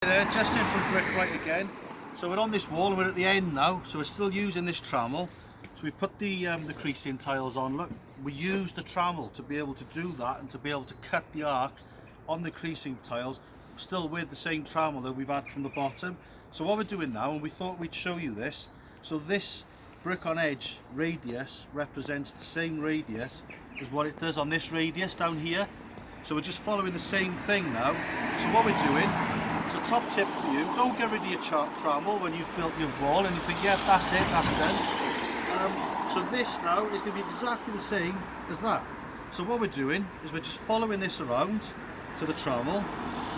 There, just in from Brickright again. So we're on this wall and we're at the end now, so we're still using this trammel. So we put the creasing tiles on. Look, we use the trammel to be able to do that and to be able to cut the arc on the creasing tiles, still with the same trammel that we've had from the bottom. So what we're doing now, and we thought we'd show you this, so this brick on edge radius represents the same radius as what it does on this radius down here. So we're just following the same thing now. So what we're doing, so top tip for you, don't get rid of your trammel when you've built your wall and you think, yeah, that's it, that's done. So this now is going to be exactly the same as that. So what we're doing is we're just following this around to the trammel.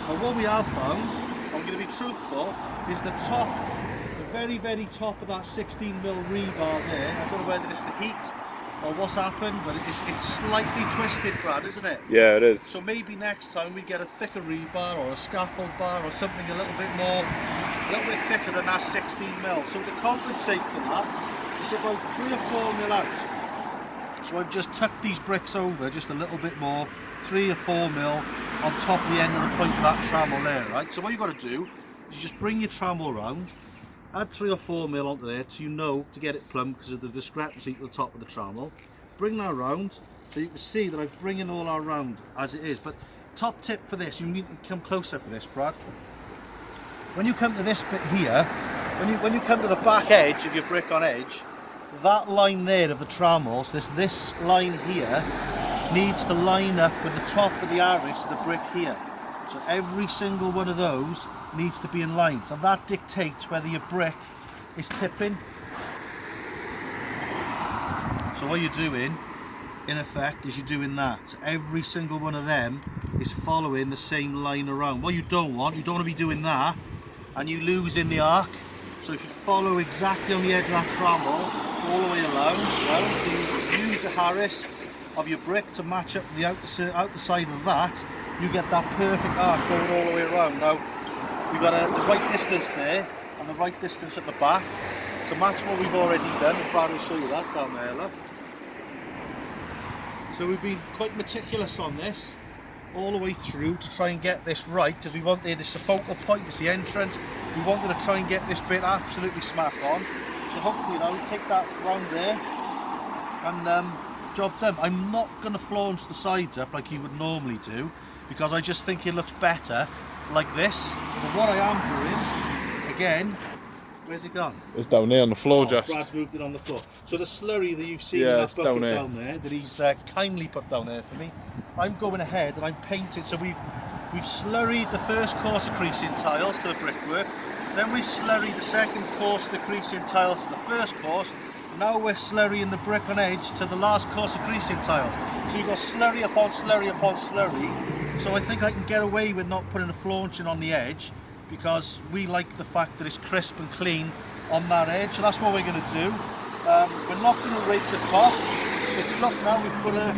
And what we have found, I'm going to be truthful, is the top, the very, very top of that 16mm rebar there. I don't know whether it's the heat or what's happened, but it's slightly twisted, Brad, isn't it? Yeah, it is. So maybe next time we get a thicker rebar or a scaffold bar or something a little bit thicker than that 16mm. So to compensate for that, it's about 3 or 4mm out. So I've just tucked these bricks over just a little bit more, 3 or 4mm on top of the end of the point of that trammel there, right? So what you've got to do is you just bring your trammel around, add 3 or 4mm onto there so you know to get it plumb because of the discrepancy at the top of the trammel. Bring that around so you can see that I'm bringing all around as it is. But top tip for this, you need to come closer for this, Brad. When you come to this bit here, when you come to the back edge of your brick on edge, that line there of the trammels, this line here needs to line up with the top of the iris of the brick here. So every single one of those needs to be in line. So that dictates whether your brick is tipping. So what you're doing, in effect, is you're doing that. So every single one of them is following the same line around. What you don't want to be doing that and you lose in the arc. So if you follow exactly on the edge of that trammel, all the way around, so you use the Harris of your brick to match up the outer side of that, you get that perfect arc going all the way around. Now, we've got the right distance there and the right distance at the back to match what we've already done, and Brad will show you that down there, look. So we've been quite meticulous on this all the way through to try and get this right, because we wanted this a focal point, it's the entrance, we wanted to try and get this bit absolutely smack on. So hopefully now we take that round there and job done. I'm not going to flaunch the sides up like you would normally do, because I just think it looks better like this. But what I am doing, again, where's it gone? It's down there on the floor, just. Brad's moved it on the floor. So the slurry that you've seen in that bucket down there, that he's kindly put down there for me, I'm going ahead and I'm painting. So we've slurried the first course of creasing tiles to the brickwork, then we slurried the second course of the creasing tiles to the first course. Now we're slurrying the brick on edge to the last course of creasing tiles. So you've got slurry upon slurry upon slurry. So I think I can get away with not putting a flaunching on the edge, because we like the fact that it's crisp and clean on that edge. So that's what we're going to do. We're not going to rake the top. So if you look now, we've put a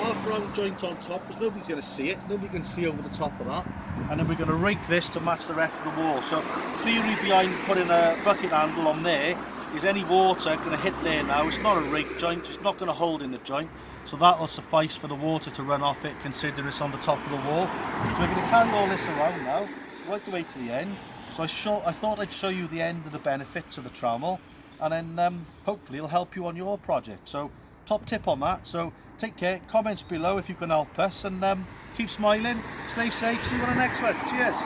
half round joint on top because nobody's going to see it. Nobody can see over the top of that. And then we're going to rake this to match the rest of the wall. So theory behind putting a bucket handle on there is any water going to hit there now. It's not a rake joint, it's not going to hold in the joint. So that will suffice for the water to run off it, consider it's on the top of the wall. So we're going to carry all this around now, right the way to the end. So I thought I'd show you the end of the benefits of the trammel, and then hopefully it'll help you on your project. So top tip on that. So take care, comments below if you can help us, and keep smiling, stay safe, see you on the next one. Cheers.